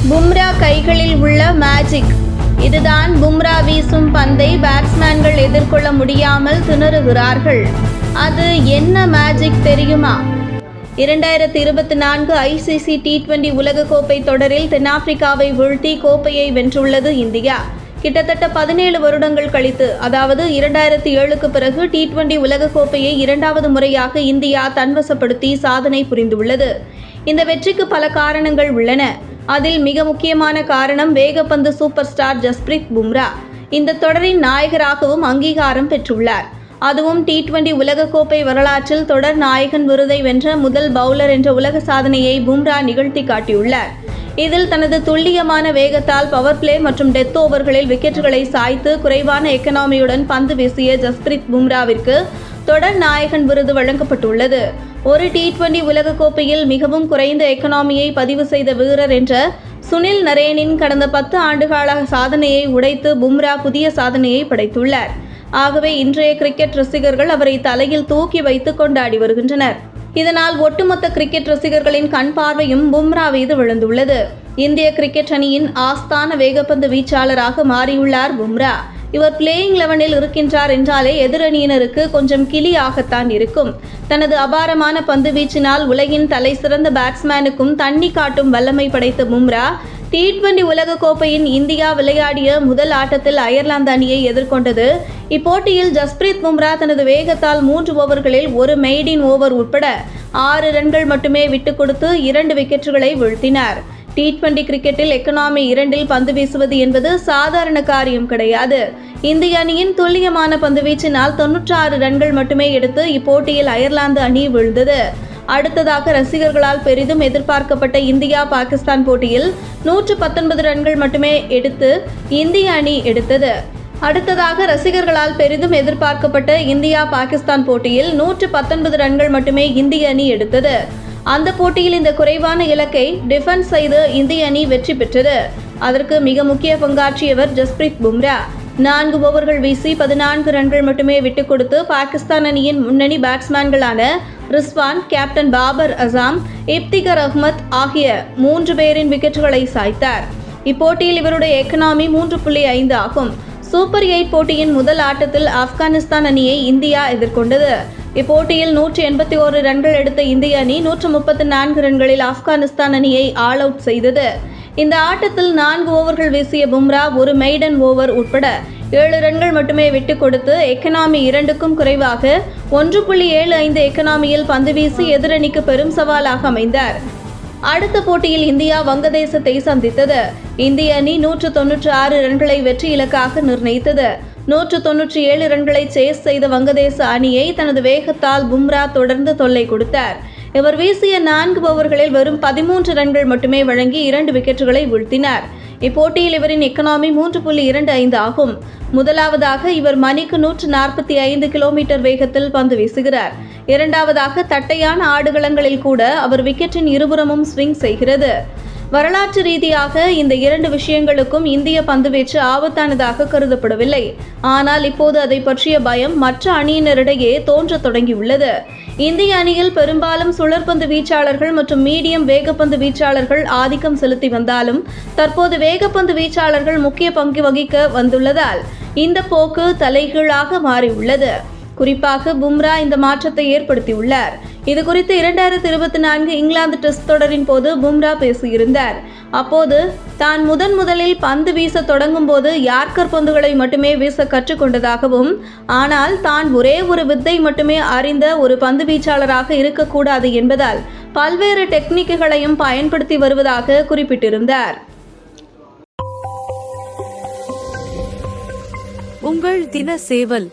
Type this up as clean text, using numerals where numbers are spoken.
பும்ரா கைகளில் உள்ள மேஜிக். இதுதான் பும்ரா வீசும் பந்தை பேட்ஸ்மேன்கள் எதிர்கொள்ள முடியாமல் திணறுகிறார்கள். அது என்ன மேஜிக் தெரியுமா? 2024 ICC T20 உலகக்கோப்பை தொடரில் தென்னாப்பிரிக்காவை வீழ்த்தி கோப்பையை வென்றுள்ளது இந்தியா. கிட்டத்தட்ட 17 வருடங்கள் கழித்து, அதாவது 2007க்கு பிறகு T20 உலகக்கோப்பையை இரண்டாவது முறையாக இந்தியா தன்வசப்படுத்தி சாதனை புரிந்துள்ளது. இந்த வெற்றிக்கு பல காரணங்கள் உள்ளன. அதில் மிக முக்கியமான காரணம் வேகப்பந்து சூப்பர் ஸ்டார் ஜஸ்பிரீத் பும்ரா. இந்த தொடரின் நாயகராகவும் அங்கீகாரம் பெற்றுள்ளார். அதுவும் T20 உலகக்கோப்பை வரலாற்றில் தொடர் நாயகன் விருதை வென்ற முதல் பவுலர் என்ற உலக சாதனையை பும்ரா நிகழ்த்தி காட்டியுள்ளார். இதில் தனது துல்லியமான வேகத்தால் பவர் பிளே மற்றும் டெத் ஓவர்களில் விக்கெட்டுகளை சாய்த்து குறைவான எக்கனாமியுடன் பந்து வீசிய ஜஸ்பிரீத் பும்ராவிற்கு தொடர் நாயகன் விருது வழங்கப்பட்டுள்ளது. ஒரு T20 உலகக்கோப்பையில் மிகவும் குறைந்த எக்கனாமியை பதிவு செய்த வீரர் என்ற சுனில் நரேனின் கடந்த 10 ஆண்டுகால சாதனையை உடைத்து பும்ரா புதிய சாதனையை படைத்துள்ளார். ஆகவே இன்றைய கிரிக்கெட் ரசிகர்கள் அவரை தலையில் தூக்கி வைத்து கொண்டாடி வருகின்றனர். இதனால் ஒட்டுமொத்த கிரிக்கெட் ரசிகர்களின் கண் பார்வையும் பும்ரா மீது விழுந்துள்ளது. இந்திய கிரிக்கெட் அணியின் ஆஸ்தான வேகப்பந்து வீச்சாளராக மாறியுள்ளார் பும்ரா. இவர் பிளேயிங் 11இல் இருக்கின்றார் என்றாலே எதிரணியினருக்கு கொஞ்சம் கிளியாகத்தான் இருக்கும். தனது அபாரமான பந்து வீச்சினால் உலகின் தலை சிறந்த பேட்ஸ்மேனுக்கும் தண்ணி காட்டும் வல்லமை படைத்த பும்ரா T20 உலகக்கோப்பையின் இந்தியா விளையாடிய முதல் ஆட்டத்தில் அயர்லாந்து அணியை எதிர்கொண்டது. இப்போட்டியில் ஜஸ்பிரீத் பும்ரா தனது வேகத்தால் 3 ஓவர்களில் ஒரு மெய்டின் ஓவர் உட்பட 6 ரன்கள் மட்டுமே விட்டுக் கொடுத்து 2 விக்கெட்டுகளை வீழ்த்தினார். T20 கிரிக்கெட்டில் எக்கனாமி 2இல் பந்து வீசுவது என்பது சாதாரண காரியம் கிடையாது. இந்திய அணியின் துல்லியமான பந்துவீச்சினால் 96 ரன்கள் மட்டுமே எடுத்து இப்போட்டியில் அயர்லாந்து அணி வீழ்ந்தது. அடுத்ததாக ரசிகர்களால் பெரிதும் எதிர்பார்க்கப்பட்ட இந்தியா பாகிஸ்தான் போட்டியில் 119 ரன்கள் மட்டுமே எடுத்து இந்திய அணி எடுத்தது. அடுத்ததாக ரசிகர்களால் பெரிதும் எதிர்பார்க்கப்பட்ட இந்தியா பாகிஸ்தான் போட்டியில் 119 ரன்கள் மட்டுமே இந்திய அணி எடுத்தது. அந்த போட்டியில் இந்த குறைவான இலக்கை டிஃபென்ஸ் செய்து இந்திய அணி வெற்றி பெற்றது. அதற்கு மிக முக்கிய பங்காற்றியவர் ஜஸ்பிரீத் பும்ரா. 4 ஓவர்கள் வீசி 14 ரன்கள் மட்டுமே விட்டுக் கொடுத்து பாகிஸ்தான் அணியின் முன்னணி பேட்ஸ்மேன்களான ரிஸ்வான், கேப்டன் பாபர் அசாம், இப்திகர் அஹ்மத் ஆகிய 3 பேரின் விக்கெட்டுகளை சாய்த்தார். இப்போட்டியில் இவருடைய எக்கனாமி 3.5 ஆகும். சூப்பர் 8 போட்டியின் முதல் ஆட்டத்தில் ஆப்கானிஸ்தான் அணியை இந்தியா எதிர்கொண்டது. இப்போட்டியில் 181 ரன்கள் எடுத்த இந்திய அணி 134 ரன்களில் ஆப்கானிஸ்தான் அணியை ஆல் அவுட் செய்தது. இந்த ஆட்டத்தில் 4 ஓவர்கள் வீசிய பும்ரா ஒரு மெய்டன் ஓவர் உட்பட 7 ரன்கள் மட்டுமே விட்டுக் கொடுத்து எக்கனாமி 2க்கும் குறைவாக 1.75 எக்கனாமியில் பந்து வீசி எதிரணிக்கு பெரும் சவாலாக அமைந்தார். அடுத்த போட்டியில் இந்தியா வங்கதேசத்தை சந்தித்தது. இந்திய அணி 196 ரன்களை வெற்றி இலக்காக நிர்ணயித்தது. 197 ரன்களை சேஸ் செய்த வங்கதேச அணியை தனது வேகத்தால் பும்ரா தொடர்ந்து தொல்லை கொடுத்தார். இவர் வீசிய 4 ஓவர்களில் வெறும் 13 ரன்கள் மட்டுமே வழங்கி 2 விக்கெட்டுகளை வீழ்த்தினார். இப்போட்டியில் இவரின் எக்கனாமி 3.25 ஆகும். முதலாவதாக இவர் மணிக்கு 145 கிலோமீட்டர் வேகத்தில் பந்து வீசுகிறார். இரண்டாவதாக தட்டையான ஆடுகளங்களில் கூட அவர் விக்கெட்டின் இருபுறமும் ஸ்விங் செய்கிறது. வரலாற்று ரீதியாக இந்த 2 விஷயங்களுக்கும் இந்திய பந்துவீச்சு ஆபத்தானதாக கருதப்படவில்லை. ஆனால் இப்போது அதை பற்றிய பயம் மற்ற அணியினரிடையே தோன்ற தொடங்கியுள்ளது. இந்திய அணியில் பெரும்பாலும் சுழற்பந்து வீச்சாளர்கள் மற்றும் மீடியம் வேகப்பந்து வீச்சாளர்கள் ஆதிக்கம் செலுத்தி வந்தாலும் தற்போது வேகப்பந்து வீச்சாளர்கள் முக்கிய பங்கு வகிக்க வந்துள்ளதால் இந்த போக்கு தலைகீழாக மாறியுள்ளது. குறிப்பாக பும்ரா இந்த மாற்றத்தை ஏற்படுத்தியுள்ளார். இதுகுறித்து 2024 இங்கிலாந்து டெஸ்ட் தொடரின் போது பும்ரா பேசியிருந்தார். அப்போது தான் முதலில் பந்து வீச தொடங்கும் போது யார்கர் பந்துகளை மட்டுமே வீச கற்றுக்கொண்டதாகவும், ஆனால் தான் ஒரே ஒரு வித்தை மட்டுமே அறிந்த ஒரு பந்து வீச்சாளராக இருக்கக்கூடாது என்பதால் பல்வேறு டெக்னிக்குகளையும் பயன்படுத்தி வருவதாக குறிப்பிட்டிருந்தார். உங்கள் தின சேவல்.